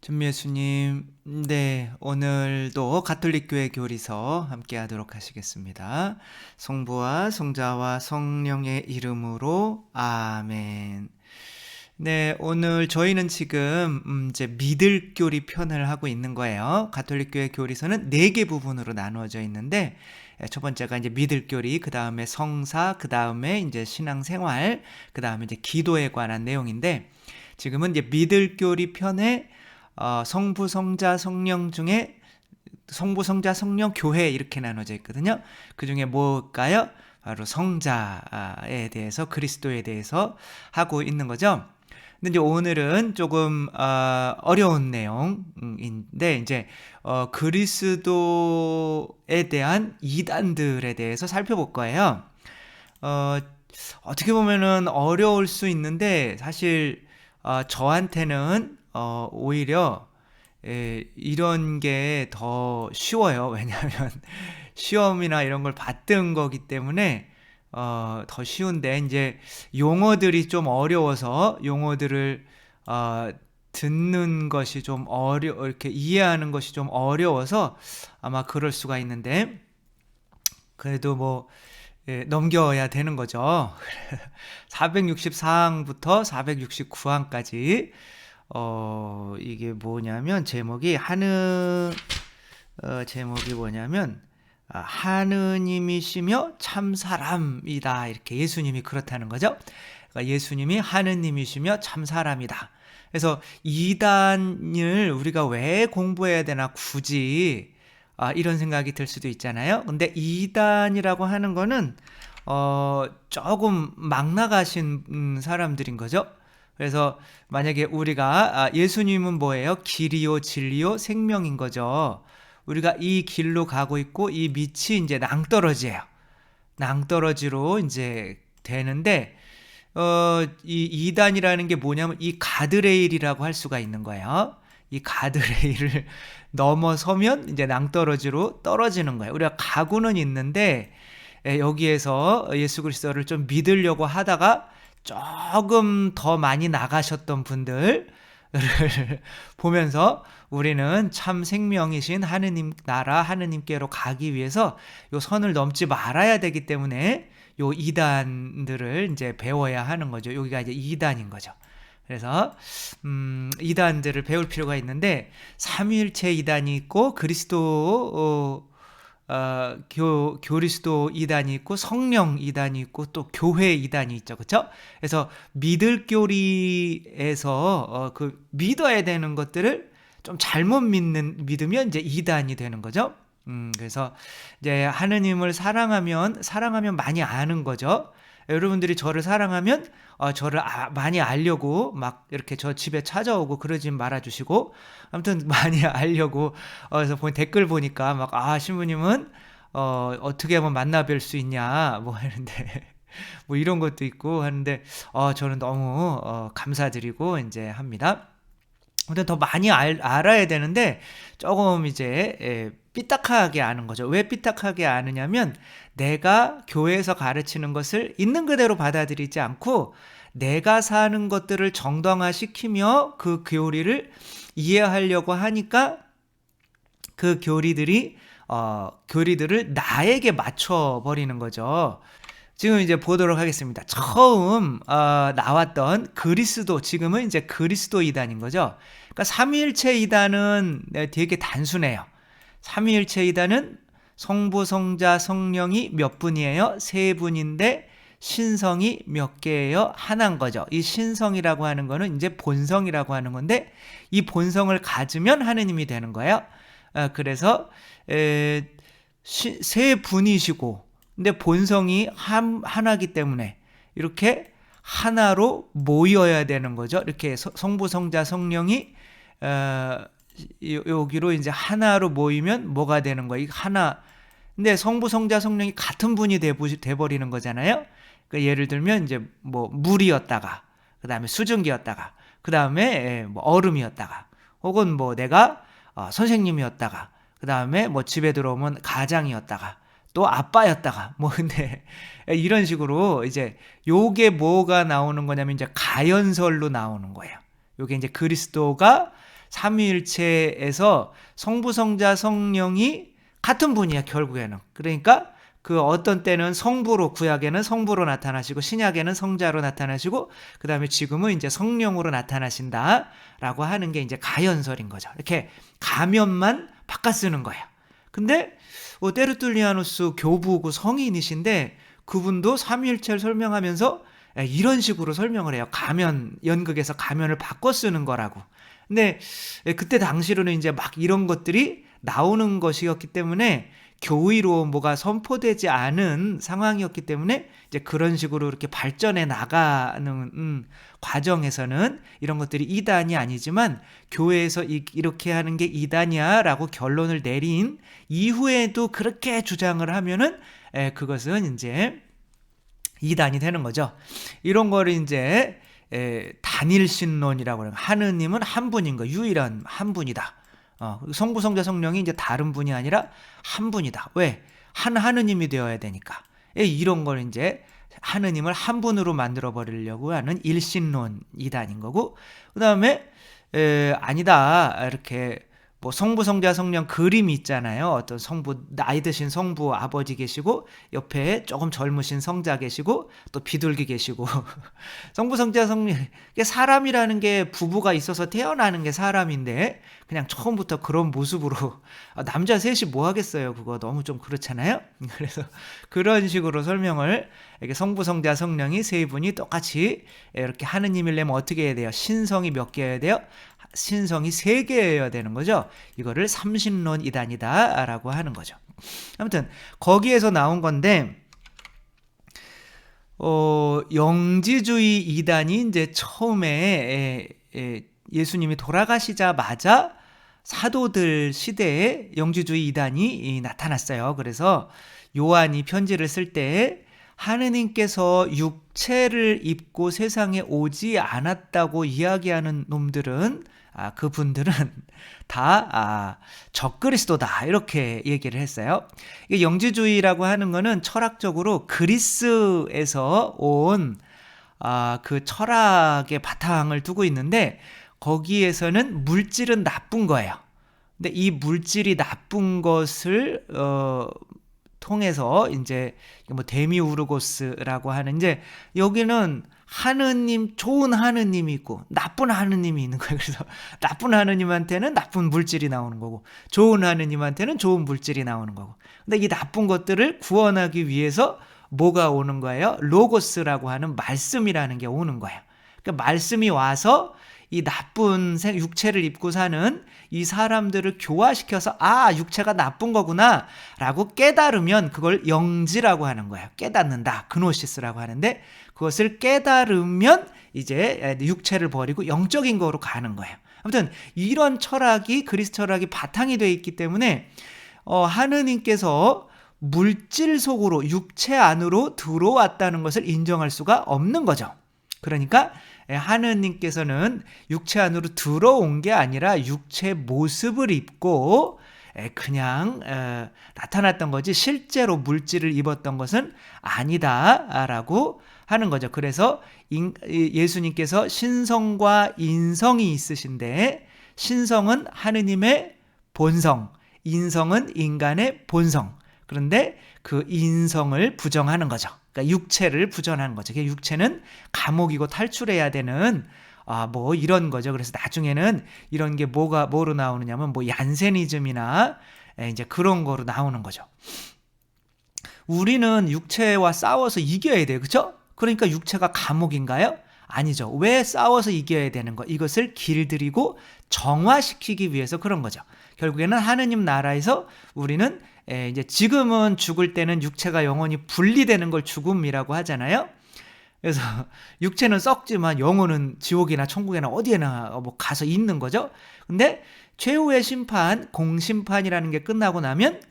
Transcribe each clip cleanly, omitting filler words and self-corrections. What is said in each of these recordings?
전미예수님, 네, 오늘도 가톨릭교회 교리서 함께 하도록 하시겠습니다. 성부와 성자와 성령의 이름으로 아멘. 네, 오늘 저희는 지금 이제 믿을 교리 편을 하고 있는 거예요. 가톨릭교회 교리서는 4개 부분으로 나누어져 있는데 첫 번째가 이제 믿을 교리, 그 다음에 성사, 그 다음에 이제 신앙생활, 그 다음에 이제 기도에 관한 내용인데 지금은 이제 믿을 교리 편에 성부, 성자, 성령 중에 성부, 성자, 성령, 교회 이렇게 나눠져 있거든요. 그 중에 뭘까요? 바로 성자에 대해서, 그리스도에 대해서 하고 있는 거죠. 근데 이제 오늘은 조금 어려운 내용인데 이제 그리스도에 대한 이단들에 대해서 살펴볼 거예요. 어떻게 보면은 어려울 수 있는데 사실 저한테는 오히려 이런 게 더 쉬워요. 왜냐하면 시험이나 이런 걸 봤던 거기 때문에 더 쉬운데 이제 용어들이 좀 어려워서 용어들을 듣는 것이 좀 이렇게 이해하는 것이 좀 어려워서 아마 그럴 수가 있는데 그래도 뭐 넘겨야 되는 거죠. 464항부터 469항까지 이게 뭐냐면 제목이 뭐냐면 하느님이시며 참사람이다, 이렇게 예수님이 그렇다는 거죠. 그러니까 예수님이 하느님이시며 참사람이다. 그래서 이단을 우리가 왜 공부해야 되나 굳이 이런 생각이 들 수도 있잖아요. 근데 이단이라고 하는 거는 조금 막 나가신 사람들인 거죠. 그래서 만약에 우리가 예수님은 뭐예요? 길이요, 진리요, 생명인 거죠. 우리가 이 길로 가고 있고 이 밑이 이제 낭떠러지예요. 낭떠러지로 이제 되는데 이 이단이라는 게 뭐냐면 이 가드레일이라고 할 수가 있는 거예요. 이 가드레일을 넘어서면 이제 낭떠러지로 떨어지는 거예요. 우리가 가고는 있는데 여기에서 예수 그리스도를 좀 믿으려고 하다가 조금 더 많이 나가셨던 분들을 보면서 우리는 참 생명이신 하느님 나라 하느님께로 가기 위해서 요 선을 넘지 말아야 되기 때문에 요 이단들을 이제 배워야 하는 거죠. 여기가 이제 이단인 거죠. 그래서 이단들을 배울 필요가 있는데 삼위일체 이단이 있고 그리스도 교리스도 이단이 있고 성령 이단이 있고 또 교회 이단이 있죠. 그렇죠? 그래서 믿을 교리에서 그 믿어야 되는 것들을 좀 잘못 믿으면 이제 이단이 되는 거죠. 그래서 이제 하느님을 사랑하면 많이 아는 거죠. 여러분들이 저를 사랑하면 저를 많이 알려고 막 이렇게 저 집에 찾아오고 그러지 말아주시고, 아무튼 많이 알려고 그래서 댓글 보니까 막 신부님은 어떻게 하면 만나 뵐 수 있냐 뭐 하는데 뭐 이런 것도 있고 하는데 저는 너무 감사드리고 이제 합니다. 근데 더 많이 알아야 되는데 조금 이제 삐딱하게 아는 거죠. 왜 삐딱하게 아느냐면 내가 교회에서 가르치는 것을 있는 그대로 받아들이지 않고 내가 사는 것들을 정당화시키며 그 교리를 이해하려고 하니까 그 교리들을 나에게 맞춰버리는 거죠. 지금 이제 보도록 하겠습니다. 처음 나왔던 그리스도, 지금은 이제 그리스도 이단인 거죠. 그러니까 삼위일체 이단은 되게 단순해요. 삼위일체 이단은 성부, 성자, 성령이 몇 분이에요? 3분인데 신성이 몇 개예요? 하나인 거죠. 이 신성이라고 하는 거는 이제 본성이라고 하는 건데 이 본성을 가지면 하느님이 되는 거예요. 그래서 3분이시고 근데 본성이 하나기 때문에 이렇게 하나로 모여야 되는 거죠. 이렇게 성부, 성자, 성령이 여기로 이제 하나로 모이면 뭐가 되는 거예요? 하나. 근데 성부, 성자, 성령이 같은 분이 돼버리는 거잖아요. 그러니까 예를 들면 이제 뭐 물이었다가, 그 다음에 수증기였다가, 그 다음에 뭐 얼음이었다가, 혹은 뭐 내가 선생님이었다가, 그 다음에 뭐 집에 들어오면 가장이었다가, 또 아빠였다가 뭐 근데 이런 식으로 이제 요게 뭐가 나오는 거냐면 이제 가연설로 나오는 거예요. 요게 이제 그리스도가 삼위일체에서 성부, 성자, 성령이 같은 분이야, 결국에는. 그러니까 그 어떤 때는 성부로, 구약에는 성부로 나타나시고 신약에는 성자로 나타나시고 그다음에 지금은 이제 성령으로 나타나신다라고 하는 게 이제 가연설인 거죠. 이렇게 가면만 바꿔 쓰는 거예요. 근데 테르툴리아누스 교부고 성인이신데 그분도 삼위일체를 설명하면서 이런 식으로 설명을 해요. 가면, 연극에서 가면을 바꿔 쓰는 거라고. 근데 그때 당시로는 이제 막 이런 것들이 나오는 것이었기 때문에 교의로 뭐가 선포되지 않은 상황이었기 때문에 이제 그런 식으로 이렇게 발전해 나가는 과정에서는 이런 것들이 이단이 아니지만 교회에서 이렇게 하는 게 이단이야 라고 결론을 내린 이후에도 그렇게 주장을 하면은 그것은 이제 이단이 되는 거죠. 이런 거를 이제 단일신론이라고 해요. 하느님은 한 분인 거, 유일한 한 분이다. 성부, 성자, 성령이 이제 다른 분이 아니라 한 분이다. 왜? 한 하느님이 되어야 되니까. 이런 걸 이제 하느님을 한 분으로 만들어 버리려고 하는 일신론 이단인 거고, 그 다음에 아니다. 이렇게 뭐 성부, 성자, 성령 그림이 있잖아요. 어떤 성부, 나이 드신 성부 아버지 계시고 옆에 조금 젊으신 성자 계시고 또 비둘기 계시고 성부, 성자, 성령, 사람이라는 게 부부가 있어서 태어나는 게 사람인데 그냥 처음부터 그런 모습으로 남자 셋이 뭐 하겠어요. 그거 너무 좀 그렇잖아요. 그래서 그런 식으로 설명을 이렇게 성부, 성자, 성령이 세 분이 똑같이 이렇게 하느님이려면 어떻게 해야 돼요? 신성이 몇 개여야 돼요? 신성이 3개여야 되는 거죠. 이거를 삼신론 이단이다 라고 하는 거죠. 아무튼 거기에서 나온 건데 영지주의 이단이 이제 처음에 예수님이 돌아가시자마자 사도들 시대에 영지주의 이단이 나타났어요. 그래서 요한이 편지를 쓸 때 하느님께서 육체를 입고 세상에 오지 않았다고 이야기하는 놈들은 그분들은 다 적그리스도다 이렇게 얘기를 했어요. 이게 영지주의라고 하는 거는 철학적으로 그리스에서 온 그 철학의 바탕을 두고 있는데 거기에서는 물질은 나쁜 거예요. 근데 이 물질이 나쁜 것을 통해서 이제 뭐 데미우르고스라고 하는 이제 여기는 하느님, 좋은 하느님이 있고 나쁜 하느님이 있는 거예요. 그래서 나쁜 하느님한테는 나쁜 물질이 나오는 거고 좋은 하느님한테는 좋은 물질이 나오는 거고. 근데 이 나쁜 것들을 구원하기 위해서 뭐가 오는 거예요? 로고스라고 하는 말씀이라는 게 오는 거예요. 그러니까 말씀이 와서 이 나쁜 육체를 입고 사는 이 사람들을 교화시켜서 육체가 나쁜 거구나 라고 깨달으면 그걸 영지라고 하는 거예요. 깨닫는다. 그노시스라고 하는데 그것을 깨달으면 이제 육체를 버리고 영적인 거로 가는 거예요. 아무튼 이런 철학이 그리스 철학이 바탕이 되어 있기 때문에 하느님께서 물질 속으로 육체 안으로 들어왔다는 것을 인정할 수가 없는 거죠. 그러니까 하느님께서는 육체 안으로 들어온 게 아니라 육체 모습을 입고 그냥 나타났던 거지 실제로 물질을 입었던 것은 아니다라고 하는 거죠. 그래서 예수님께서 신성과 인성이 있으신데 신성은 하느님의 본성, 인성은 인간의 본성. 그런데 그 인성을 부정하는 거죠. 그러니까 육체를 부정하는 거죠. 육체는 감옥이고 탈출해야 되는 뭐 이런 거죠. 그래서 나중에는 이런 게 뭐로 나오느냐면 뭐 얀세니즘이나 이제 그런 거로 나오는 거죠. 우리는 육체와 싸워서 이겨야 돼요. 그렇죠? 그러니까 육체가 감옥인가요? 아니죠. 왜 싸워서 이겨야 되는 거? 이것을 길들이고 정화시키기 위해서 그런 거죠. 결국에는 하느님 나라에서 우리는 이제 지금은 죽을 때는 육체가 영원히 분리되는 걸 죽음이라고 하잖아요. 그래서 육체는 썩지만 영혼은 지옥이나 천국이나 어디에나 뭐 가서 있는 거죠. 근데 최후의 심판, 공심판이라는 게 끝나고 나면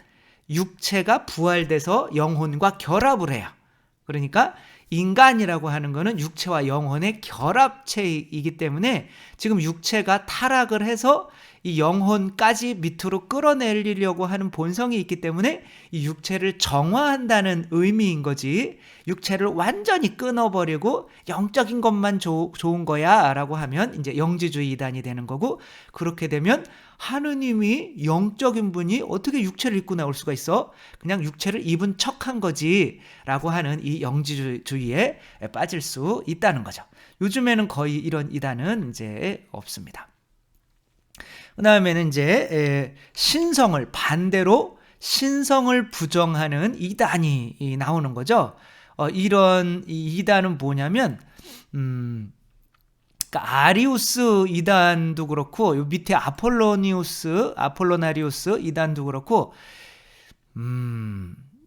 육체가 부활돼서 영혼과 결합을 해요. 그러니까 인간이라고 하는 거는 육체와 영혼의 결합체이기 때문에 지금 육체가 타락을 해서 이 영혼까지 밑으로 끌어내리려고 하는 본성이 있기 때문에 이 육체를 정화한다는 의미인 거지, 육체를 완전히 끊어버리고 영적인 것만 좋은 거야 라고 하면 이제 영지주의 이단이 되는 거고, 그렇게 되면 하느님이 영적인 분이 어떻게 육체를 입고 나올 수가 있어? 그냥 육체를 입은 척한 거지 라고 하는 이 영지주의에 빠질 수 있다는 거죠. 요즘에는 거의 이런 이단은 이제 없습니다. 그 다음에는 이제 신성을, 반대로 신성을 부정하는 이단이 나오는 거죠. 이런 이단은 뭐냐면, 그러니까 아리우스 이단도 그렇고, 요 밑에 아폴로나리우스 이단도 그렇고,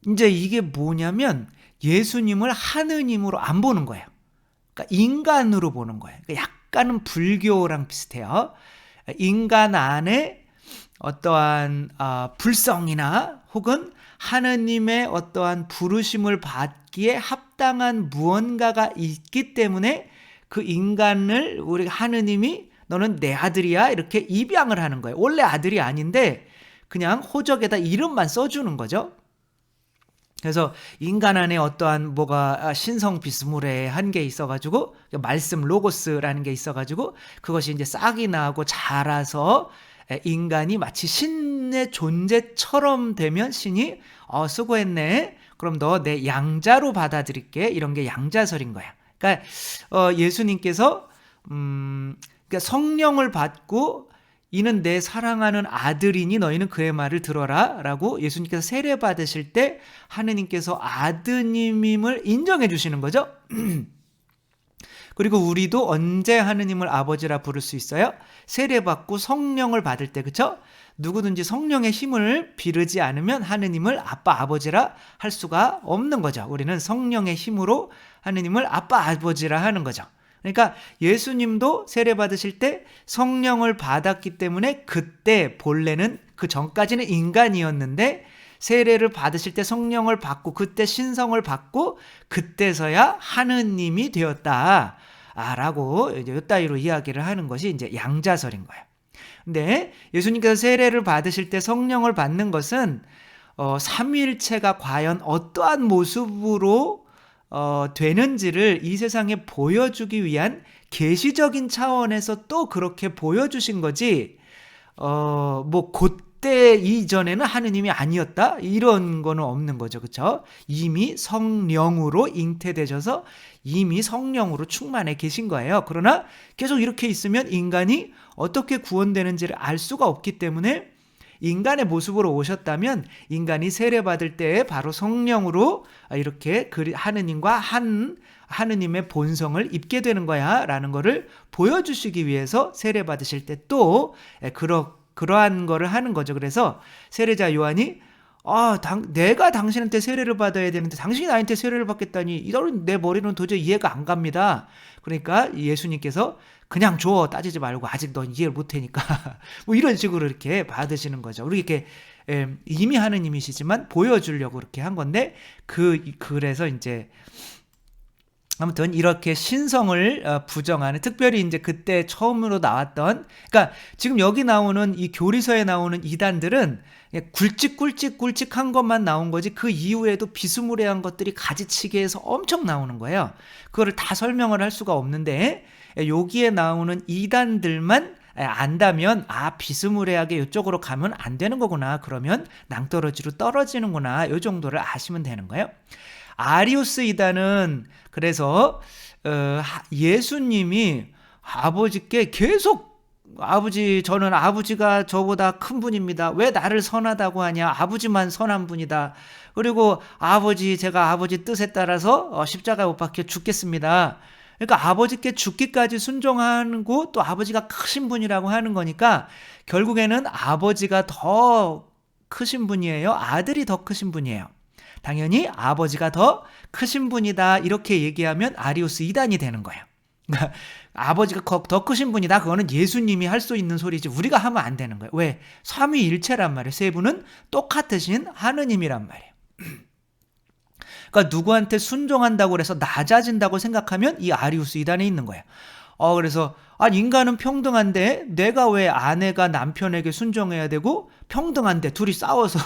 이제 이게 뭐냐면 예수님을 하느님으로 안 보는 거예요. 그러니까 인간으로 보는 거예요. 그러니까 약간은 불교랑 비슷해요. 인간 안에 어떠한 불성이나 혹은 하느님의 어떠한 부르심을 받기에 합당한 무언가가 있기 때문에 그 인간을 우리가 하느님이 너는 내 아들이야 이렇게 입양을 하는 거예요. 원래 아들이 아닌데 그냥 호적에다 이름만 써주는 거죠. 그래서 인간 안에 어떠한 뭐가 신성 비스무레한 게 있어가지고, 말씀 로고스라는 게 있어가지고 그것이 이제 싹이 나고 자라서 인간이 마치 신의 존재처럼 되면 신이 수고했네, 그럼 너 내 양자로 받아들일게, 이런 게 양자설인 거야. 그러니까 예수님께서 그러니까 성령을 받고 이는 내 사랑하는 아들이니 너희는 그의 말을 들어라 라고 예수님께서 세례 받으실 때 하느님께서 아드님임을 인정해 주시는 거죠. 그리고 우리도 언제 하느님을 아버지라 부를 수 있어요? 세례 받고 성령을 받을 때, 그렇죠? 누구든지 성령의 힘을 비르지 않으면 하느님을 아빠 아버지라 할 수가 없는 거죠. 우리는 성령의 힘으로 하느님을 아빠 아버지라 하는 거죠. 그러니까 예수님도 세례 받으실 때 성령을 받았기 때문에 그때 본래는, 그 전까지는 인간이었는데 세례를 받으실 때 성령을 받고 그때 신성을 받고 그때서야 하느님이 되었다 라고 이제 이따위로 이야기를 하는 것이 이제 양자설인 거예요. 근데 예수님께서 세례를 받으실 때 성령을 받는 것은 삼위일체가 과연 어떠한 모습으로 되는지를 이 세상에 보여주기 위한 계시적인 차원에서 또 그렇게 보여주신 거지, 뭐 그때 이전에는 하느님이 아니었다 이런 거는 없는 거죠. 그렇죠? 이미 성령으로 잉태되셔서 이미 성령으로 충만해 계신 거예요. 그러나 계속 이렇게 있으면 인간이 어떻게 구원되는지를 알 수가 없기 때문에, 인간의 모습으로 오셨다면 인간이 세례받을 때에 바로 성령으로 이렇게 하느님과 하느님의 본성을 입게 되는 거야 라는 거를 보여주시기 위해서 세례받으실 때 또 그러한 거를 하는 거죠. 그래서 세례자 요한이 내가 당신한테 세례를 받아야 되는데 당신이 나한테 세례를 받겠다니 이런 내 머리는 도저히 이해가 안 갑니다. 그러니까 예수님께서 그냥 줘, 따지지 말고, 아직 넌 이해를 못하니까 뭐 이런 식으로 이렇게 받으시는 거죠. 우리 이렇게 이미 하느님이시지만 보여주려고 그렇게 한 건데, 그래서 이제 아무튼 이렇게 신성을 부정하는, 특별히 이제 그때 처음으로 나왔던, 그러니까 지금 여기 나오는 이 교리서에 나오는 이단들은 굵직한 것만 나온 거지, 그 이후에도 비스무리한 것들이 가지치기해서 엄청 나오는 거예요. 그거를 다 설명을 할 수가 없는데, 여기에 나오는 이단들만 안다면 비스무리하게 이쪽으로 가면 안 되는 거구나, 그러면 낭떠러지로 떨어지는구나, 이 정도를 아시면 되는 거예요. 아리우스 이단은 그래서 예수님이 아버지께 계속 저는 아버지가 저보다 큰 분입니다. 왜 나를 선하다고 하냐? 아버지만 선한 분이다. 그리고 제가 아버지 뜻에 따라서 십자가에 못 박혀 죽겠습니다. 그러니까 아버지께 죽기까지 순종하고 또 아버지가 크신 분이라고 하는 거니까 결국에는 아버지가 더 크신 분이에요? 아들이 더 크신 분이에요? 당연히 아버지가 더 크신 분이다 이렇게 얘기하면 아리우스 이단이 되는 거예요. 그러니까 아버지가 더 크신 분이다, 그거는 예수님이 할 수 있는 소리지 우리가 하면 안 되는 거예요. 왜? 삼위일체란 말이에요. 세 분은 똑같으신 하느님이란 말이에요. 그러니까 누구한테 순종한다고 해서 낮아진다고 생각하면 이 아리우스 이단에 있는 거예요. 그래서 인간은 평등한데 내가 왜 아내가 남편에게 순종해야 되고 평등한데 둘이 싸워서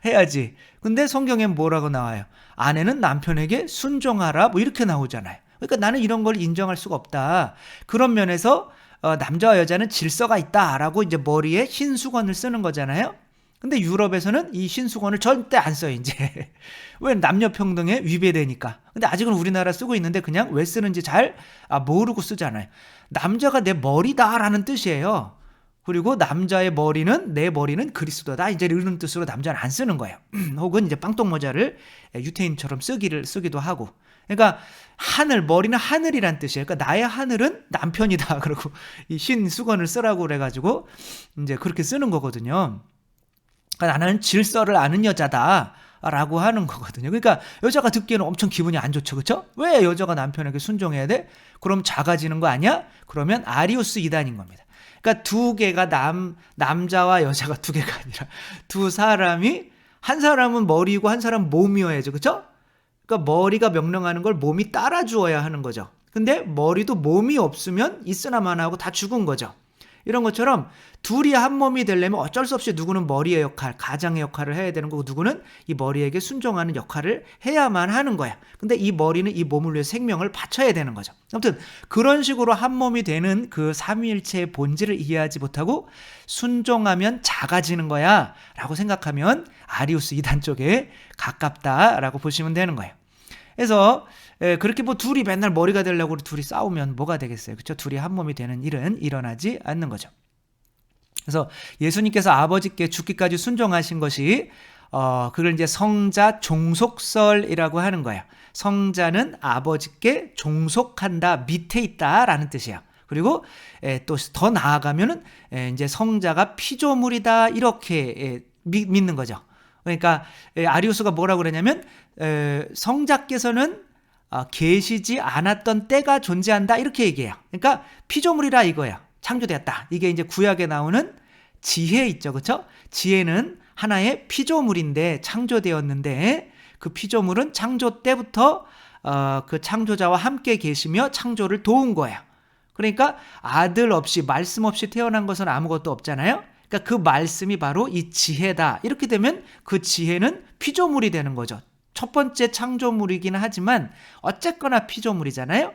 해야지. 근데 성경엔 뭐라고 나와요? 아내는 남편에게 순종하라 뭐 이렇게 나오잖아요. 그러니까 나는 이런 걸 인정할 수가 없다. 그런 면에서 남자와 여자는 질서가 있다라고 이제 머리에 흰 수건을 쓰는 거잖아요. 근데 유럽에서는 이 흰 수건을 절대 안 써요, 이제. 왜? 남녀 평등에 위배되니까. 근데 아직은 우리나라 쓰고 있는데 그냥 왜 쓰는지 잘 모르고 쓰잖아요. 남자가 내 머리다라는 뜻이에요. 그리고 남자의 머리는 내 머리는 그리스도다. 이제 이런 뜻으로 남자는 안 쓰는 거예요. 혹은 이제 빵똥모자를 유태인처럼 쓰기도 하고. 그러니까 머리는 하늘이란 뜻이에요. 그러니까 나의 하늘은 남편이다. 그러고 이 흰 수건을 쓰라고 그래가지고 이제 그렇게 쓰는 거거든요. 그러니까 나는 질서를 아는 여자다라고 하는 거거든요. 그러니까 여자가 듣기에는 엄청 기분이 안 좋죠, 그렇죠? 왜 여자가 남편에게 순종해야 돼? 그럼 작아지는 거 아니야? 그러면 아리우스 이단인 겁니다. 그러니까 두 개가 남자와 여자가 두 개가 아니라 두 사람이 한 사람은 머리고 한 사람은 몸이어야죠, 그렇죠? 그러니까 머리가 명령하는 걸 몸이 따라주어야 하는 거죠. 근데 머리도 몸이 없으면 있으나마나하고 다 죽은 거죠. 이런 것처럼 둘이 한 몸이 되려면 어쩔 수 없이 누구는 머리의 역할, 가장의 역할을 해야 되는 거고 누구는 이 머리에게 순종하는 역할을 해야만 하는 거야. 근데 이 머리는 이 몸을 위해 생명을 바쳐야 되는 거죠. 아무튼 그런 식으로 한 몸이 되는 그 삼위일체의 본질을 이해하지 못하고 순종하면 작아지는 거야 라고 생각하면 아리우스 이단 쪽에 가깝다라고 보시면 되는 거예요. 그래서 그렇게 뭐 둘이 맨날 머리가 되려고 둘이 싸우면 뭐가 되겠어요. 그렇죠? 둘이 한 몸이 되는 일은 일어나지 않는 거죠. 그래서 예수님께서 아버지께 죽기까지 순종하신 것이 그걸 이제 성자 종속설이라고 하는 거예요. 성자는 아버지께 종속한다, 밑에 있다라는 뜻이에요. 그리고 또 더 나아가면은 이제 성자가 피조물이다 이렇게 믿는 거죠. 그러니까 아리우스가 뭐라고 그러냐면 성자께서는 계시지 않았던 때가 존재한다 이렇게 얘기해요. 그러니까 피조물이라 이거예요. 창조되었다. 이게 이제 구약에 나오는 지혜 있죠, 그렇죠? 지혜는 하나의 피조물인데 창조되었는데 그 피조물은 창조 때부터 그 창조자와 함께 계시며 창조를 도운 거예요. 그러니까 아들 없이 말씀 없이 태어난 것은 아무것도 없잖아요. 그러니까 그 말씀이 바로 이 지혜다. 이렇게 되면 그 지혜는 피조물이 되는 거죠. 첫 번째 창조물이긴 하지만 어쨌거나 피조물이잖아요.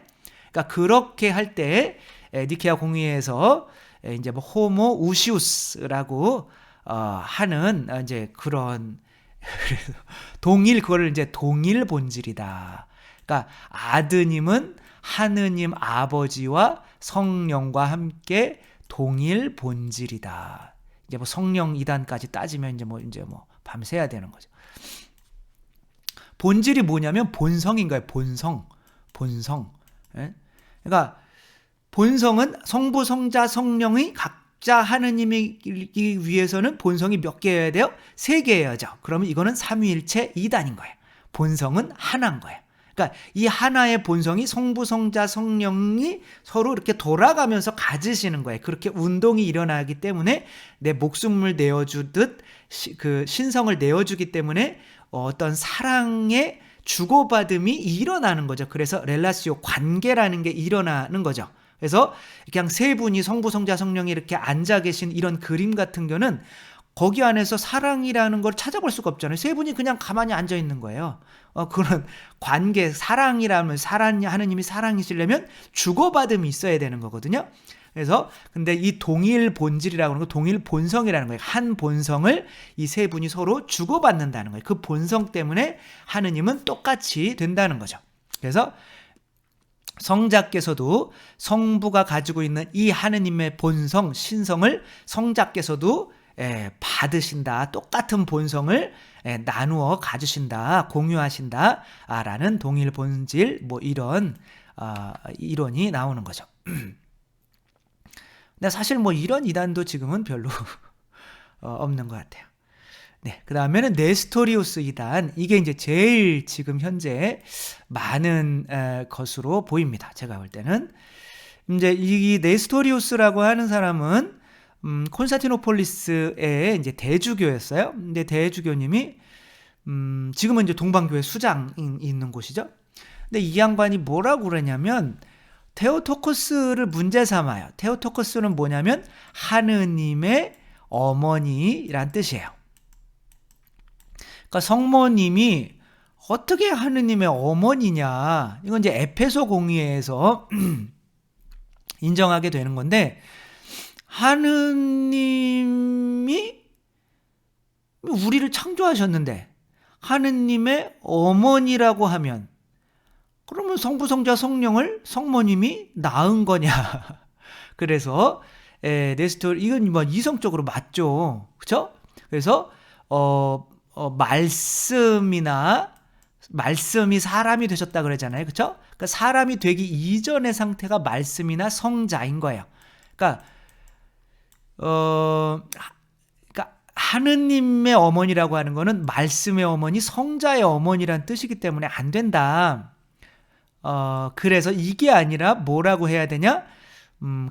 그러니까 그렇게 할 때 니케아 공의회에서 이제 뭐 호모 우시우스라고 하는 이제 그런 그거를 이제 동일 본질이다. 그러니까 아드님은 하느님 아버지와 성령과 함께 동일 본질이다. 이제 뭐 성령 이단까지 따지면 이제 뭐 밤새야 되는 거죠. 본질이 뭐냐면 본성인 거예요. 본성. 예? 그러니까 본성은 성부, 성자, 성령이 각자 하느님이기 위해서는 본성이 몇 개여야 돼요? 3개여야죠. 그러면 이거는 삼위일체 2단인 거예요. 본성은 하나인 거예요. 그러니까 이 하나의 본성이 성부, 성자, 성령이 서로 이렇게 돌아가면서 가지시는 거예요. 그렇게 운동이 일어나기 때문에 내 목숨을 내어주듯 그 신성을 내어주기 때문에 어떤 사랑의 주고받음이 일어나는 거죠. 그래서 렐라시오 관계라는 게 일어나는 거죠. 그래서 그냥 세 분이 성부, 성자, 성령이 이렇게 앉아 계신 이런 그림 같은 경우는 거기 안에서 사랑이라는 걸 찾아볼 수가 없잖아요. 세 분이 그냥 가만히 앉아 있는 거예요. 그런 관계, 사랑이라면 하느님이 사랑이시려면 주고받음이 있어야 되는 거거든요. 그래서 근데 이 동일 본질이라고 하는 거, 동일 본성이라는 거예요. 한 본성을 이 세 분이 서로 주고받는다는 거예요. 그 본성 때문에 하느님은 똑같이 된다는 거죠. 그래서 성자께서도 성부가 가지고 있는 이 하느님의 본성, 신성을 성자께서도 받으신다. 똑같은 본성을 나누어 가지신다. 공유하신다. 라는 동일 본질, 뭐 이런 이론이 나오는 거죠. 근데 사실 뭐 이런 이단도 지금은 별로 없는 것 같아요. 네, 그 다음에는 네스토리우스 이단. 이게 이제 제일 지금 현재 많은 것으로 보입니다. 제가 볼 때는. 이제 이 네스토리우스라고 하는 사람은 콘스탄티노폴리스의 이제 대주교였어요. 근데 대주교님이 지금은 이제 동방교회 수장이 있는 곳이죠. 근데 이 양반이 뭐라고 그러냐면 테오토코스를 문제 삼아요. 테오토코스는 뭐냐면 하느님의 어머니란 뜻이에요. 그러니까 성모님이 어떻게 하느님의 어머니냐, 이건 이제 에페소 공의회에서 인정하게 되는 건데, 하느님이 우리를 창조하셨는데 하느님의 어머니라고 하면, 그러면 성부, 성자, 성령을 성모님이 낳은 거냐? 그래서 네스토리, 이건 뭐 이성적으로 맞죠, 그렇죠? 그래서 말씀이 사람이 되셨다 그러잖아요, 그렇죠? 그러니까 사람이 되기 이전의 상태가 말씀이나 성자인 거예요. 그러니까 하느님의 어머니라고 하는 거는 말씀의 어머니, 성자의 어머니란 뜻이기 때문에 안 된다. 그래서 이게 아니라 뭐라고 해야 되냐?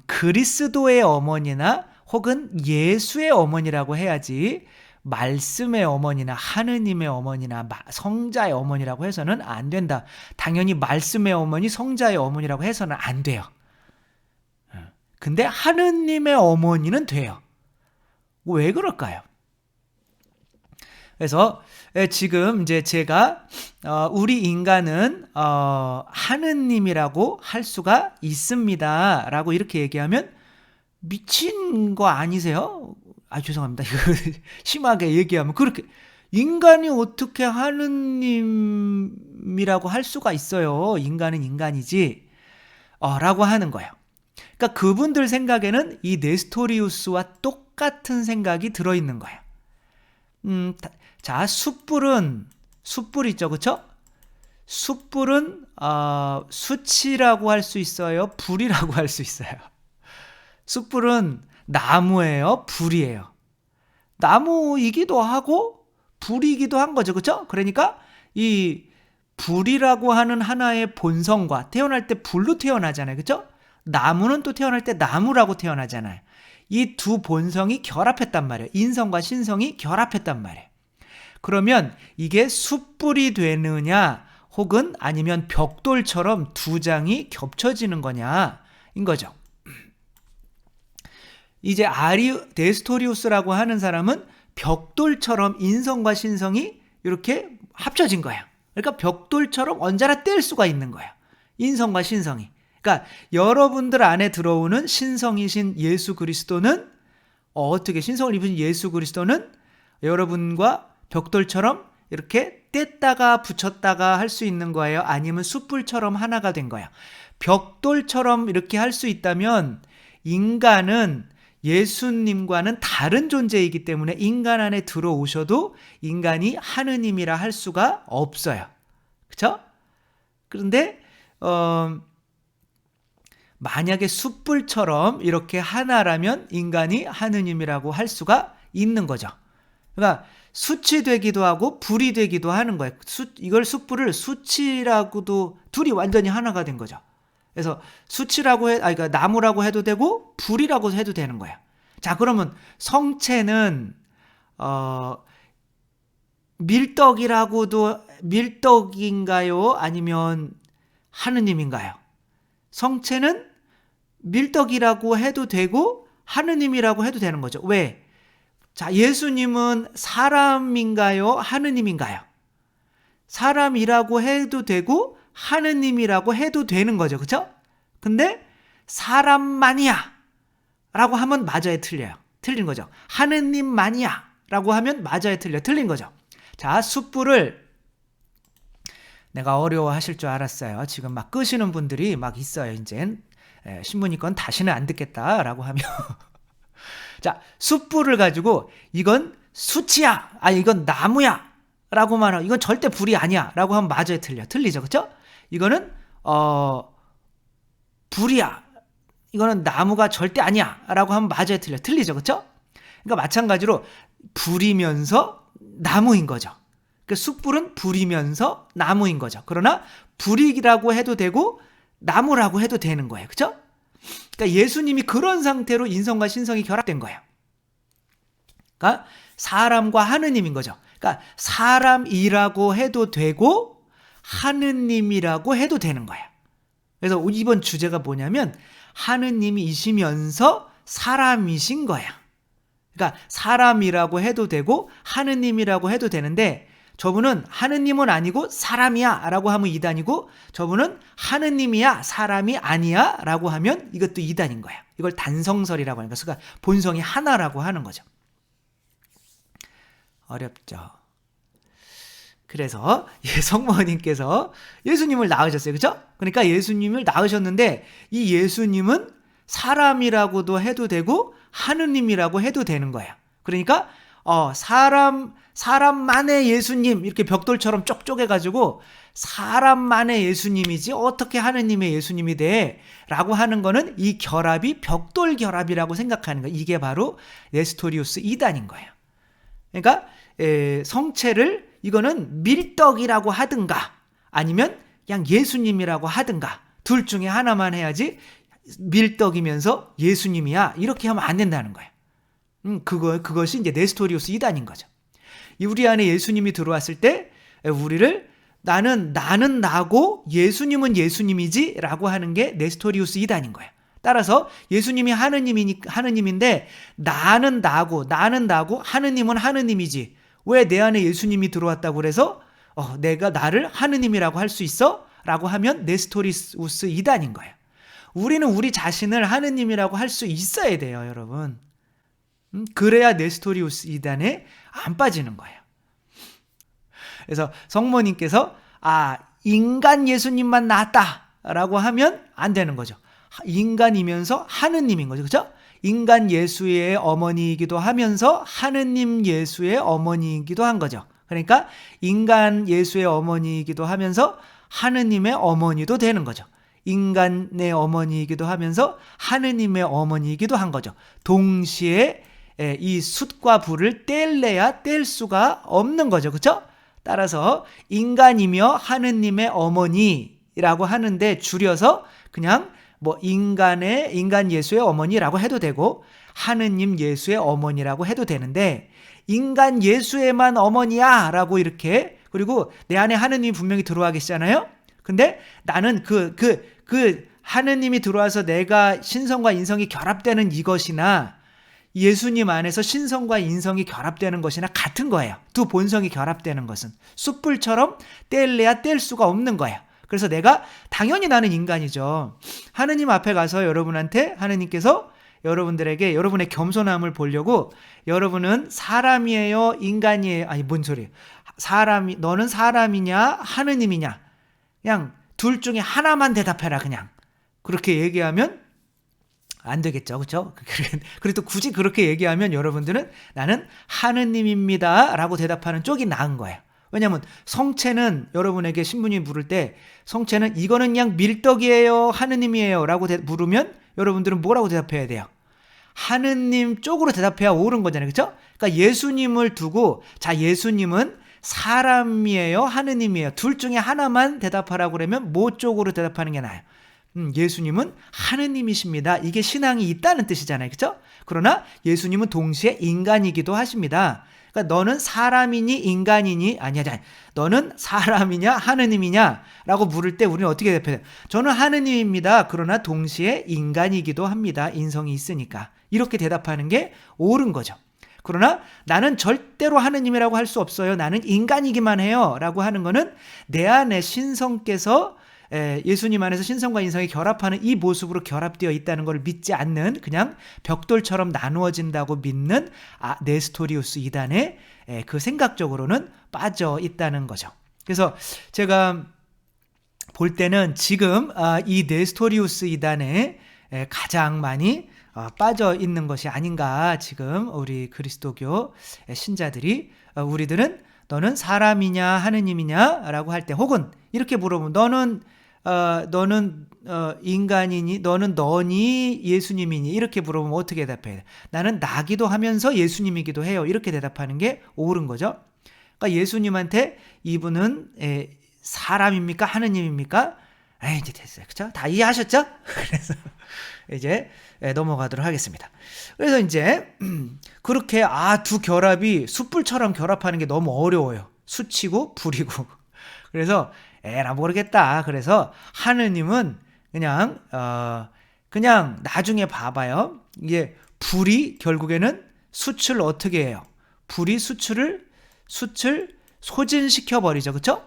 그리스도의 어머니나 혹은 예수의 어머니라고 해야지, 말씀의 어머니나 하느님의 어머니나 성자의 어머니라고 해서는 안 된다. 당연히 말씀의 어머니, 성자의 어머니라고 해서는 안 돼요. 근데 하느님의 어머니는 돼요. 왜 그럴까요? 그래서 지금 이제 제가 우리 인간은 하느님이라고 할 수가 있습니다 라고 이렇게 얘기하면 미친 거 아니세요? 죄송합니다. 이거 심하게 얘기하면, 그렇게 인간이 어떻게 하느님이라고 할 수가 있어요? 인간은 인간이지 라고 하는 거예요. 그러니까 그분들 생각에는 이 네스토리우스와 똑같은 생각이 들어있는 거예요. 자, 숯불 있죠, 그렇죠? 숯불은 수치라고 할 수 있어요, 불이라고 할 수 있어요. 숯불은 나무예요, 불이에요? 나무이기도 하고 불이기도 한 거죠, 그렇죠? 그러니까 이 불이라고 하는 하나의 본성과, 태어날 때 불로 태어나잖아요, 그렇죠? 나무는 또 태어날 때 나무라고 태어나잖아요. 이 두 본성이 결합했단 말이에요. 인성과 신성이 결합했단 말이에요. 그러면 이게 숯불이 되느냐, 혹은 아니면 벽돌처럼 두 장이 겹쳐지는 거냐인 거죠. 이제 네스토리우스라고 하는 사람은 벽돌처럼 인성과 신성이 이렇게 합쳐진 거예요. 그러니까 벽돌처럼 언제나 뗄 수가 있는 거예요, 인성과 신성이. 그러니까 여러분들 안에 들어오는 신성이신 예수 그리스도는, 어떻게 신성을 입으신 예수 그리스도는 여러분과 벽돌처럼 이렇게 뗐다가 붙였다가 할 수 있는 거예요? 아니면 숯불처럼 하나가 된 거예요? 벽돌처럼 이렇게 할 수 있다면 인간은 예수님과는 다른 존재이기 때문에 인간 안에 들어오셔도 인간이 하느님이라 할 수가 없어요. 그렇죠? 그런데 만약에 숯불처럼 이렇게 하나라면 인간이 하느님이라고 할 수가 있는 거죠. 그러니까 숯이 되기도 하고 불이 되기도 하는 거예요. 이걸 숯불을 숯이라고도, 둘이 완전히 하나가 된 거죠. 그래서 숯이라고 그러니까 나무라고 해도 되고 불이라고 해도 되는 거예요. 자, 그러면 성체는 밀떡인가요? 아니면 하느님인가요? 성체는 밀떡이라고 해도 되고 하느님이라고 해도 되는 거죠. 왜? 자, 예수님은 사람인가요? 하느님인가요? 사람이라고 해도 되고 하느님이라고 해도 되는 거죠, 그렇죠? 근데 사람만이야 라고 하면 맞아요, 틀려요? 틀린 거죠. 하느님만이야 라고 하면 맞아요, 틀려요? 틀린 거죠. 자, 숯불을, 내가 어려워하실 줄 알았어요. 지금 막 끄시는 분들이 막 있어요. 이젠 신부니까 다시는 안 듣겠다라고 하며 자, 숯불을 가지고 이건 숯이야, 이건 나무야 라고 말하고, 이건 절대 불이 아니야 라고 하면 맞아요, 틀리죠, 그렇죠? 이거는 불이야, 이거는 나무가 절대 아니야 라고 하면 맞아요, 틀리죠, 그렇죠? 그러니까 마찬가지로 불이면서 나무인 거죠. 그 숯불은 불이면서 나무인 거죠. 그러나 불이라고 해도 되고 나무라고 해도 되는 거예요, 그렇죠? 그러니까 예수님이 그런 상태로 인성과 신성이 결합된 거예요. 그러니까 사람과 하느님인 거죠. 그러니까 사람이라고 해도 되고 하느님이라고 해도 되는 거예요. 그래서 이번 주제가 뭐냐면 하느님이시면서 사람이신 거야. 그러니까 사람이라고 해도 되고 하느님이라고 해도 되는데, 저분은 하느님은 아니고 사람이야 라고 하면 이단이고, 저분은 하느님이야 사람이 아니야 라고 하면 이것도 이단인 거야. 이걸 단성설이라고 하는 거야. 그러니까 본성이 하나라고 하는 거죠. 어렵죠. 그래서 성모님께서 예수님을 낳으셨어요. 그렇죠? 그러니까 예수님을 낳으셨는데, 이 예수님은 사람이라고도 해도 되고 하느님이라고 해도 되는 거야. 그러니까 사람만의 예수님, 이렇게 벽돌처럼 쪽쪽해가지고 사람만의 예수님이지 어떻게 하느님의 예수님이 돼? 라고 하는 거는 이 결합이 벽돌 결합이라고 생각하는 거야. 이게 바로 네스토리우스 이단인 거예요. 그러니까 성체를 이거는 밀떡이라고 하든가 아니면 그냥 예수님이라고 하든가 둘 중에 하나만 해야지, 밀떡이면서 예수님이야 이렇게 하면 안 된다는 거예요. 그것이 이제 네스토리우스 이단인 거죠. 우리 안에 예수님이 들어왔을 때 우리를 나는 나고 예수님은 예수님이지 라고 하는 게 네스토리우스 이단인 거예요. 따라서 예수님이 하느님인데 나는 나고 하느님은 하느님이지, 왜 내 안에 예수님이 들어왔다고 그래서 내가 나를 하느님이라고 할 수 있어? 라고 하면 네스토리우스 이단인 거예요. 우리는 우리 자신을 하느님이라고 할 수 있어야 돼요, 여러분. 그래야 네스토리우스 이단에 안 빠지는 거예요. 그래서 성모님께서 인간 예수님만 낳았다라고 하면 안 되는 거죠. 인간이면서 하느님인 거죠. 그렇죠? 인간 예수의 어머니이기도 하면서 하느님 예수의 어머니이기도 한 거죠. 그러니까 인간 예수의 어머니이기도 하면서 하느님의 어머니도 되는 거죠. 인간의 어머니이기도 하면서 하느님의 어머니이기도 한 거죠. 동시에 이 숯과 불을 뗄래야 뗄 수가 없는 거죠. 그렇죠? 따라서 인간이며 하느님의 어머니라고 하는데 줄여서 그냥 인간 예수의 어머니라고 해도 되고 하느님 예수의 어머니라고 해도 되는데, 인간 예수의만 어머니야 라고 이렇게, 그리고 내 안에 하느님이 분명히 들어와 계시잖아요. 근데 나는 그 하느님이 들어와서 내가 신성과 인성이 결합되는 이것이나 예수님 안에서 신성과 인성이 결합되는 것이나 같은 거예요. 두 본성이 결합되는 것은 숯불처럼 뗄래야 뗄 수가 없는 거예요. 그래서 내가 당연히 나는 인간이죠. 하느님 앞에 가서 여러분한테 하느님께서 여러분들에게 여러분의 겸손함을 보려고, 여러분은 사람이에요 인간이에요, 아니 뭔 소리예요, 너는 사람이냐 하느님이냐, 그냥 둘 중에 하나만 대답해라, 그냥 그렇게 얘기하면 안 되겠죠. 그렇죠? 그래도 굳이 그렇게 얘기하면 여러분들은 나는 하느님입니다 라고 대답하는 쪽이 나은 거예요. 왜냐하면 성체는 여러분에게 신부님이 물을 때 성체는 이거는 그냥 밀떡이에요 하느님이에요 라고 물으면 여러분들은 뭐라고 대답해야 돼요? 하느님 쪽으로 대답해야 옳은 거잖아요. 그렇죠? 그러니까 예수님을 두고 예수님은 사람이에요 하느님이에요 둘 중에 하나만 대답하라고 그러면 뭐 쪽으로 대답하는 게 나아요? 예수님은 하느님이십니다. 이게 신앙이 있다는 뜻이잖아요. 그렇죠? 그러나 예수님은 동시에 인간이기도 하십니다. 그러니까 너는 사람이니 인간이니, 아니야, 너는 사람이냐 하느님이냐 라고 물을 때 우리는 어떻게 대답해요? 저는 하느님입니다. 그러나 동시에 인간이기도 합니다. 인성이 있으니까. 이렇게 대답하는 게 옳은 거죠. 그러나 나는 절대로 하느님이라고 할 수 없어요, 나는 인간이기만 해요 라고 하는 거는 내 안에 신성께서 예수님 안에서 신성과 인성이 결합하는 이 모습으로 결합되어 있다는 걸 믿지 않는, 그냥 벽돌처럼 나누어진다고 믿는 네스토리우스 이단의 그 생각적으로는 빠져 있다는 거죠. 그래서 제가 볼 때는 지금 이 네스토리우스 이단에 가장 많이 빠져 있는 것이 아닌가, 지금 우리 그리스도교 신자들이. 우리들은 너는 사람이냐 하느님이냐 라고 할 때, 혹은 이렇게 물어보면 너는 인간이니, 너니 예수님이니, 이렇게 물어보면 어떻게 대답해야 돼? 나는 나기도 하면서 예수님이기도 해요, 이렇게 대답하는 게 옳은 거죠. 그러니까 예수님한테 이분은 사람입니까 하느님입니까? 이제 됐어요. 그렇죠? 다 이해하셨죠? 그래서 이제 넘어가도록 하겠습니다. 그래서 이제 그렇게 두 결합이 숯불처럼 결합하는 게 너무 어려워요. 숯이고 불이고. 그래서 나 모르겠다. 그래서 하느님은 그냥 나중에 봐봐요. 이게 불이 결국에는 수출 어떻게 해요? 불이 수출 소진시켜 버리죠. 그렇죠?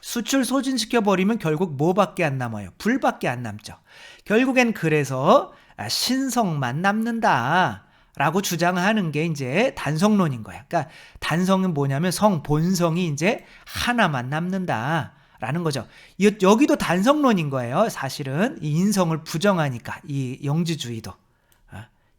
수출 소진시켜 버리면 결국 뭐밖에 안 남아요? 불밖에 안 남죠. 결국엔 그래서 신성만 남는다 라고 주장하는 게 이제 단성론인 거야. 그러니까 단성은 뭐냐면 본성이 이제 하나만 남는다 라는 거죠. 여기도 단성론인 거예요. 사실은 이 인성을 부정하니까, 이 영지주의도.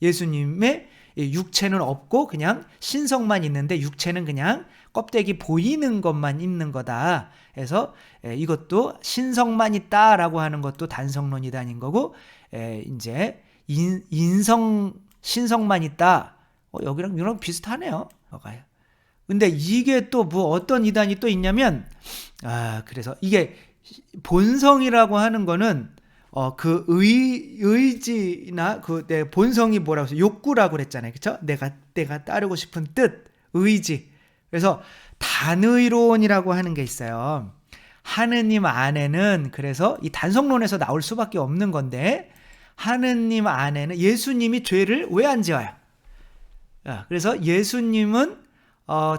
예수님의 육체는 없고 그냥 신성만 있는데 육체는 그냥 껍데기 보이는 것만 있는 거다. 그래서 이것도 신성만 있다라고 하는 것도 단성론이다인 거고, 이제 신성만 있다. 여기랑 이랑 비슷하네요. 근데 이게 또 뭐 어떤 이단이 또 있냐면, 그래서 이게 본성이라고 하는 거는 그 의지나 그 내 본성이 뭐라고 해서 욕구라고 그랬잖아요. 그렇죠? 내가 따르고 싶은 뜻, 의지. 그래서 단의론이라고 하는 게 있어요. 하느님 안에는, 그래서 이 단성론에서 나올 수밖에 없는 건데, 하느님 안에는 예수님이 죄를 왜 안 지어요? 그래서 예수님은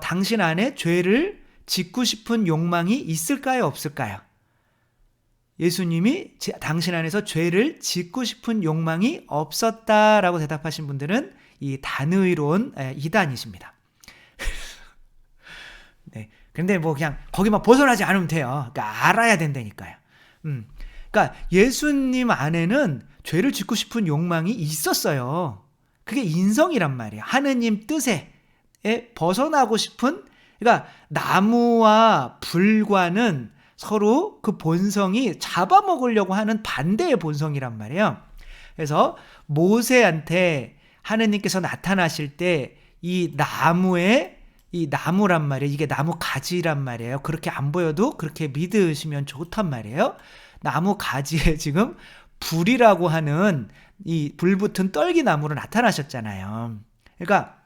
당신 안에 죄를 짓고 싶은 욕망이 있을까요, 없을까요? 예수님이 당신 안에서 죄를 짓고 싶은 욕망이 없었다라고 대답하신 분들은 이 단의론 이단이십니다. 네. 근데 뭐 그냥 거기만 벗어나지 않으면 돼요. 그러니까 알아야 된다니까요. 그러니까 예수님 안에는 죄를 짓고 싶은 욕망이 있었어요. 그게 인성이란 말이에요. 하느님 뜻에 벗어나고 싶은, 그러니까 나무와 불과는 서로 그 본성이 잡아먹으려고 하는 반대의 본성이란 말이에요. 그래서 모세한테 하느님께서 나타나실 때 이 나무란 말이에요. 이게 나무 가지란 말이에요. 그렇게 안 보여도 그렇게 믿으시면 좋단 말이에요. 나무 가지에 지금 불이라고 하는 이 불붙은 떨기나무로 나타나셨잖아요. 그러니까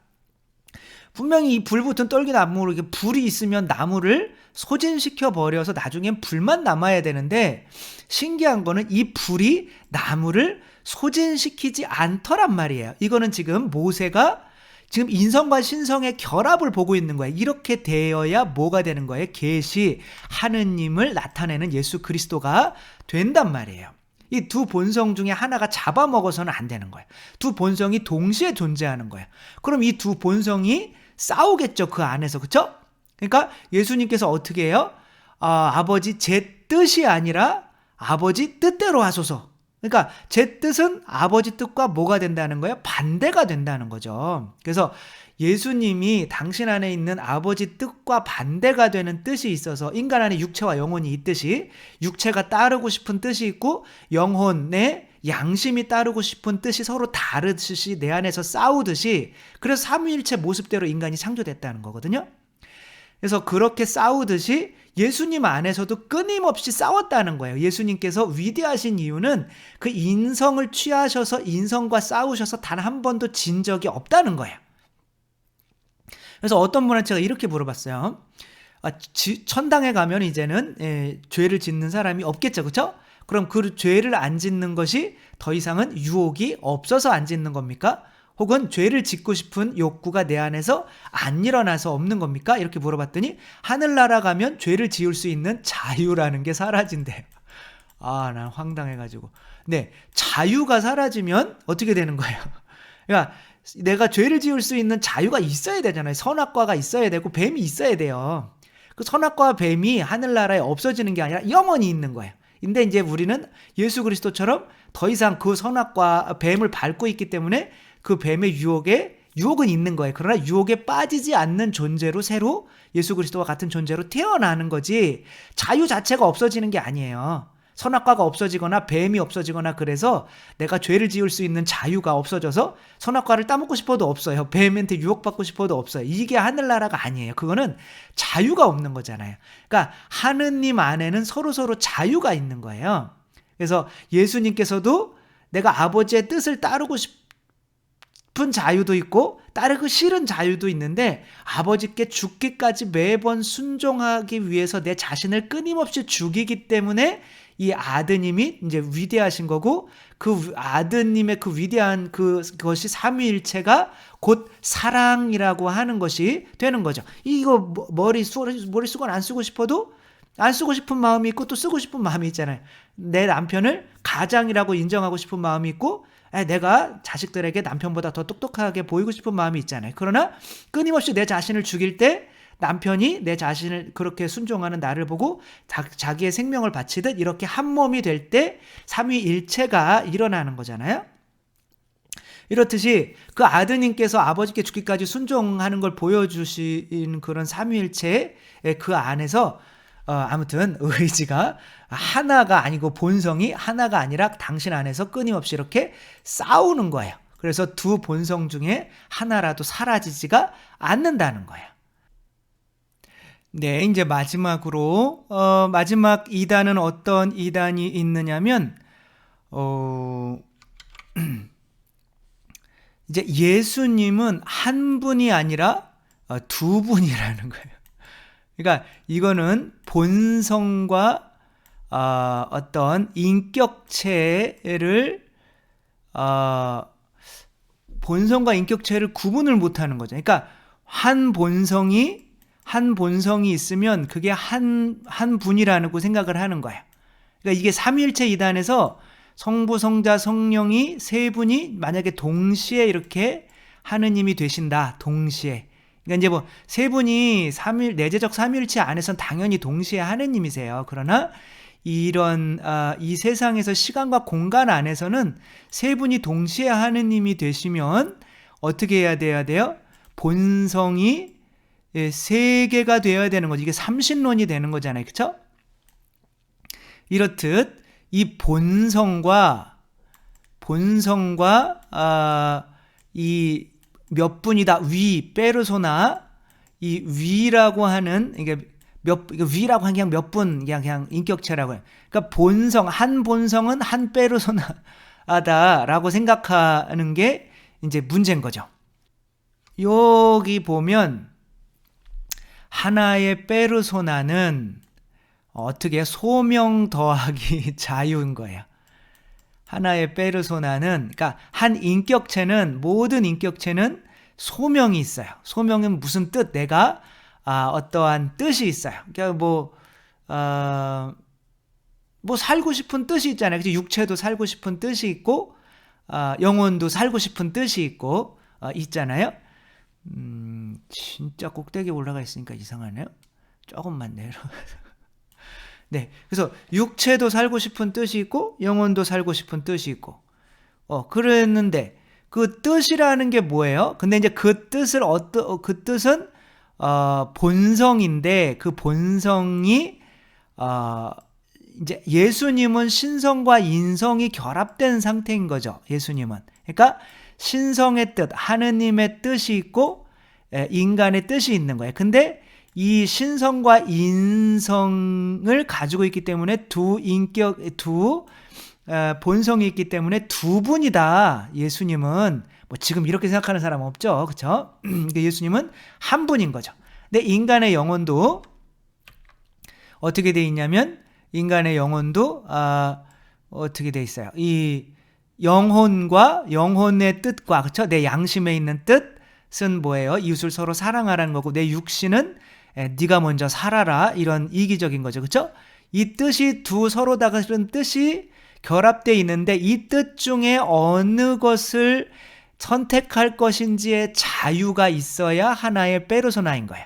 분명히 이 불붙은 떨기나무로 이렇게 불이 있으면 나무를 소진시켜 버려서 나중엔 불만 남아야 되는데, 신기한 거는 이 불이 나무를 소진시키지 않더란 말이에요. 이거는 지금 모세가 지금 인성과 신성의 결합을 보고 있는 거예요. 이렇게 되어야 뭐가 되는 거예요? 계시 하느님을 나타내는 예수 그리스도가 된단 말이에요. 이 두 본성 중에 하나가 잡아먹어서는 안 되는 거예요. 두 본성이 동시에 존재하는 거예요. 그럼 이 두 본성이 싸우겠죠, 그 안에서. 그렇죠? 그러니까 예수님께서 어떻게 해요? 아버지 제 뜻이 아니라 아버지 뜻대로 하소서. 그러니까 제 뜻은 아버지 뜻과 뭐가 된다는 거예요? 반대가 된다는 거죠. 그래서 예수님이 당신 안에 있는 아버지 뜻과 반대가 되는 뜻이 있어서, 인간 안에 육체와 영혼이 있듯이 육체가 따르고 싶은 뜻이 있고 영혼의 양심이 따르고 싶은 뜻이 서로 다르듯이 내 안에서 싸우듯이, 그래서 삼위일체 모습대로 인간이 창조됐다는 거거든요. 그래서 그렇게 싸우듯이 예수님 안에서도 끊임없이 싸웠다는 거예요. 예수님께서 위대하신 이유는 그 인성을 취하셔서 인성과 싸우셔서 단 한 번도 진 적이 없다는 거예요. 그래서 어떤 분한테 제가 이렇게 물어봤어요. 천당에 가면 이제는 죄를 짓는 사람이 없겠죠, 그렇죠? 그럼 그 죄를 안 짓는 것이 더 이상은 유혹이 없어서 안 짓는 겁니까? 혹은 죄를 짓고 싶은 욕구가 내 안에서 안 일어나서 없는 겁니까? 이렇게 물어봤더니 하늘나라 가면 죄를 지을 수 있는 자유라는 게 사라진대요. 난 황당해가지고. 네, 자유가 사라지면 어떻게 되는 거예요? 그러니까 내가 죄를 지을 수 있는 자유가 있어야 되잖아요. 선악과가 있어야 되고 뱀이 있어야 돼요. 그 선악과와 뱀이 하늘나라에 없어지는 게 아니라 영원히 있는 거예요. 근데 이제 우리는 예수 그리스도처럼 더 이상 그 선악과 뱀을 밟고 있기 때문에 그 뱀의 유혹은 있는 거예요. 그러나 유혹에 빠지지 않는 존재로 새로 예수 그리스도와 같은 존재로 태어나는 거지, 자유 자체가 없어지는 게 아니에요. 선악과가 없어지거나 뱀이 없어지거나 그래서 내가 죄를 지을 수 있는 자유가 없어져서 선악과를 따먹고 싶어도 없어요. 뱀한테 유혹받고 싶어도 없어요. 이게 하늘나라가 아니에요. 그거는 자유가 없는 거잖아요. 그러니까 하느님 안에는 서로 자유가 있는 거예요. 그래서 예수님께서도 내가 아버지의 뜻을 따르고 싶은 자유도 있고 따르기 싫은 자유도 있는데, 아버지께 죽기까지 매번 순종하기 위해서 내 자신을 끊임없이 죽이기 때문에 이 아드님이 이제 위대하신 거고, 그 아드님의 그 위대한 그것이 삼위일체가 곧 사랑이라고 하는 것이 되는 거죠. 이거 머릿속은 안 쓰고 싶어도 안 쓰고 싶은 마음이 있고 또 쓰고 싶은 마음이 있잖아요. 내 남편을 가장이라고 인정하고 싶은 마음이 있고, 내가 자식들에게 남편보다 더 똑똑하게 보이고 싶은 마음이 있잖아요. 그러나 끊임없이 내 자신을 죽일 때 남편이 내 자신을 그렇게 순종하는 나를 보고 자기의 생명을 바치듯 이렇게 한 몸이 될 때 삼위일체가 일어나는 거잖아요. 이렇듯이 그 아드님께서 아버지께 죽기까지 순종하는 걸 보여주신 그런 삼위일체의 그 안에서 아무튼 의지가 하나가 아니고 본성이 하나가 아니라 당신 안에서 끊임없이 이렇게 싸우는 거예요. 그래서 두 본성 중에 하나라도 사라지지가 않는다는 거예요. 네, 이제 마지막으로 마지막 이단은 어떤 이단이 있느냐면 이제 예수님은 한 분이 아니라 두 분이라는 거예요. 그러니까 이거는 본성과 어떤 인격체를 본성과 인격체를 구분을 못하는 거죠. 그러니까 한 본성이 있으면 그게 한 분이라고 생각을 하는 거예요. 그러니까 이게 삼위일체 이단에서 성부, 성자, 성령이 세 분이 만약에 동시에 이렇게 하느님이 되신다. 동시에. 그러니까 이제 뭐 세 분이 내재적 삼위일체 안에서는 당연히 동시에 하느님이세요. 그러나 이런 이 세상에서 시간과 공간 안에서는 세 분이 동시에 하느님이 되시면 어떻게 해야 돼요? 본성이 세 개가 되어야 되는 거죠. 이게 삼신론이 되는 거잖아요. 그렇죠? 이렇듯 이 본성과 이 몇 분이다 위 페르소나 이 위라고 하는 이게 위라고 하는 그냥 몇 분 그냥 인격체라고 해요. 그러니까 한 본성은 한 페르소나다라고 생각하는 게 이제 문제인 거죠. 여기 보면 하나의 페르소나는 어떻게 소명 더하기 자유인 거예요. 하나의 페르소나는 그러니까 한 인격체는 모든 인격체는 소명이 있어요. 소명은 무슨 뜻? 내가 어떠한 뜻이 있어요. 그러니까 뭐 살고 싶은 뜻이 있잖아요. 그치? 육체도 살고 싶은 뜻이 있고 영혼도 살고 싶은 뜻이 있고 있잖아요. 진짜 꼭대기에 올라가 있으니까 이상하네요. 조금만 내려가서. 네, 그래서 육체도 살고 싶은 뜻이 있고 영혼도 살고 싶은 뜻이 있고 그랬는데 그 뜻이라는 게 뭐예요? 근데 이제 그 뜻은 본성인데 그 본성이 이제 예수님은 신성과 인성이 결합된 상태인 거죠. 예수님은. 그러니까 신성의 뜻, 하느님의 뜻이 있고 인간의 뜻이 있는 거예요. 근데 이 신성과 인성을 가지고 있기 때문에 두 본성이 있기 때문에 두 분이다. 예수님은 뭐 지금 이렇게 생각하는 사람 없죠, 그렇죠? 예수님은 한 분인 거죠. 근데 인간의 영혼도 어떻게 돼 있냐면 인간의 영혼도 어떻게 돼 있어요? 이 영혼과 영혼의 뜻과 그렇죠? 내 양심에 있는 뜻은 뭐예요? 이웃을 서로 사랑하라는 거고 내 육신은 네가 먼저 살아라 이런 이기적인 거죠. 그렇죠? 이 뜻이 서로 다른 뜻이 결합되어 있는데 이 뜻 중에 어느 것을 선택할 것인지의 자유가 있어야 하나의 페르소나인 거예요.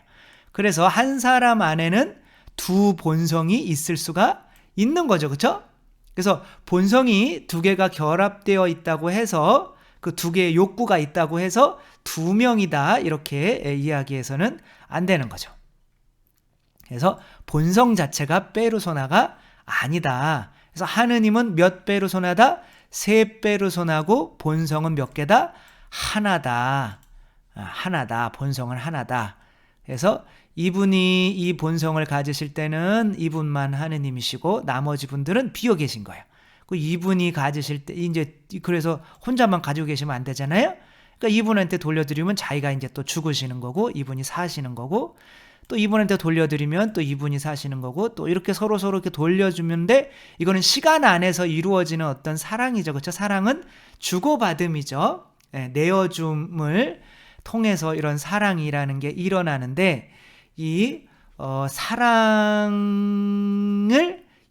그래서 한 사람 안에는 두 본성이 있을 수가 있는 거죠. 그렇죠? 그래서 본성이 두 개가 결합되어 있다고 해서 그 두 개의 욕구가 있다고 해서 두 명이다 이렇게 이야기해서는 안 되는 거죠. 그래서 본성 자체가 페르소나가 아니다. 그래서 하느님은 몇 페르소나다? 세 페르소나고 본성은 몇 개다? 하나다. 하나다. 본성은 하나다. 그래서 이분이 이 본성을 가지실 때는 이분만 하느님이시고 나머지 분들은 비어 계신 거예요. 그 이분이 가지실 때 이제 그래서 혼자만 가지고 계시면 안 되잖아요. 그러니까 이분한테 돌려드리면 자기가 이제 또 죽으시는 거고 이분이 사시는 거고 또 이분한테 돌려드리면 또 이분이 사시는 거고, 또 이렇게 서로 이렇게 돌려주는데, 이거는 시간 안에서 이루어지는 어떤 사랑이죠. 그렇죠? 사랑은 주고받음이죠. 예, 내어줌을 통해서 이런 사랑이라는 게 일어나는데, 이 사랑을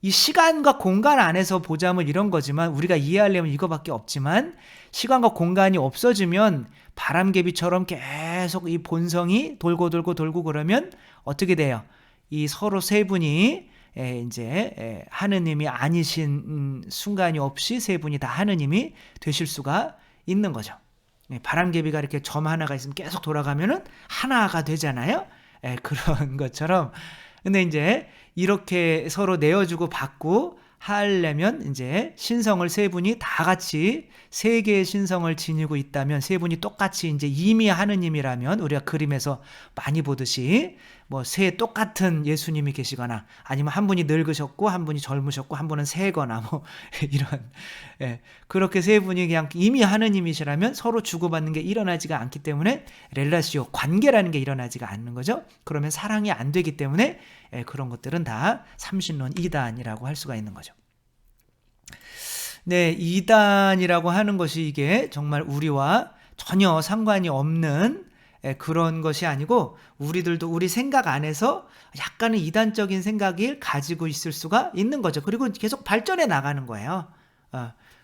이 시간과 공간 안에서 보자면 이런 거지만, 우리가 이해하려면 이거밖에 없지만, 시간과 공간이 없어지면 바람개비처럼 계속 이 본성이 돌고 그러면 어떻게 돼요? 이 서로 세 분이 이제 하느님이 아니신 순간이 없이 세 분이 다 하느님이 되실 수가 있는 거죠. 바람개비가 이렇게 점 하나가 있으면 계속 돌아가면은 하나가 되잖아요. 그런 것처럼. 근데 이제 이렇게 서로 내어주고 받고 하려면 이제 신성을 세 분이 다 같이 세 개의 신성을 지니고 있다면, 세 분이 똑같이 이제 이미 하느님이라면, 우리가 그림에서 많이 보듯이 뭐 세 똑같은 예수님이 계시거나, 아니면 한 분이 늙으셨고 한 분이 젊으셨고 한 분은 세거나 뭐 이런, 그렇게 세 분이 그냥 이미 하느님이시라면 서로 주고받는 게 일어나지가 않기 때문에 렐라시오, 관계라는 게 일어나지가 않는 거죠. 그러면 사랑이 안 되기 때문에 그런 것들은 다 삼신론 이단이라고 할 수가 있는 거죠. 네, 이단이라고 하는 것이 이게 정말 우리와 전혀 상관이 없는 그런 것이 아니고, 우리들도 우리 생각 안에서 약간은 이단적인 생각을 가지고 있을 수가 있는 거죠. 그리고 계속 발전해 나가는 거예요.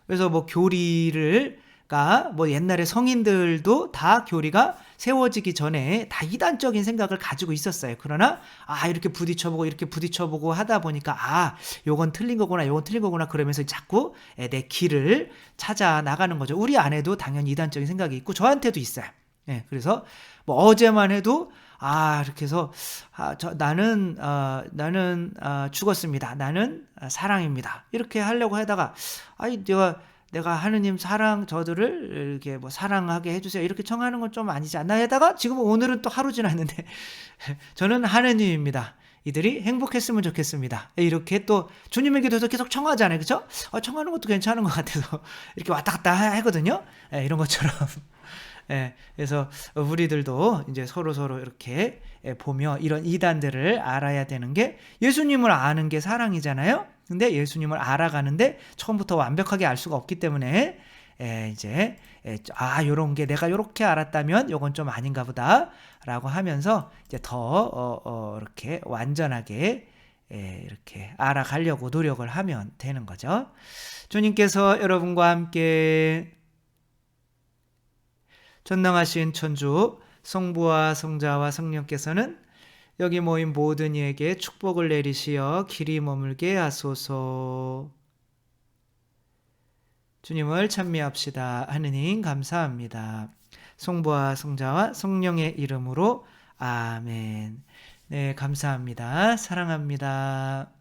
그래서 뭐 뭐 옛날에 성인들도 다 교리가 세워지기 전에 다 이단적인 생각을 가지고 있었어요. 그러나 이렇게 부딪혀보고 하다 보니까 요건 틀린 거구나 그러면서 자꾸 내 길을 찾아 나가는 거죠. 우리 안에도 당연히 이단적인 생각이 있고 저한테도 있어요. 그래서 뭐 어제만 해도 이렇게 해서 나는 죽었습니다. 나는 사랑입니다. 이렇게 하려고 하다가 내가 하느님 저들을 이렇게 뭐 사랑하게 해주세요. 이렇게 청하는 건 좀 아니지 않나 하다가, 지금 오늘은 또 하루 지났는데 저는 하느님입니다. 이들이 행복했으면 좋겠습니다. 이렇게 또 주님에게 대해서 계속 청하잖아요. 그렇죠? 청하는 것도 괜찮은 것 같아서 이렇게 왔다 갔다 하거든요. 이런 것처럼. 그래서 우리들도 이제 서로 이렇게 보며 이런 이단들을 알아야 되는 게, 예수님을 아는 게 사랑이잖아요. 근데 예수님을 알아가는데 처음부터 완벽하게 알 수가 없기 때문에 이제 요런 게 내가 요렇게 알았다면 요건 좀 아닌가 보다라고 하면서 이제 더 이렇게 완전하게 이렇게 알아가려고 노력을 하면 되는 거죠. 주님께서 여러분과 함께 전능하신 천주 성부와 성자와 성령께서는 여기 모인 모든 이에게 축복을 내리시어 길이 머물게 하소서. 주님을 찬미합시다. 하느님 감사합니다. 성부와 성자와 성령의 이름으로 아멘. 네, 감사합니다. 사랑합니다.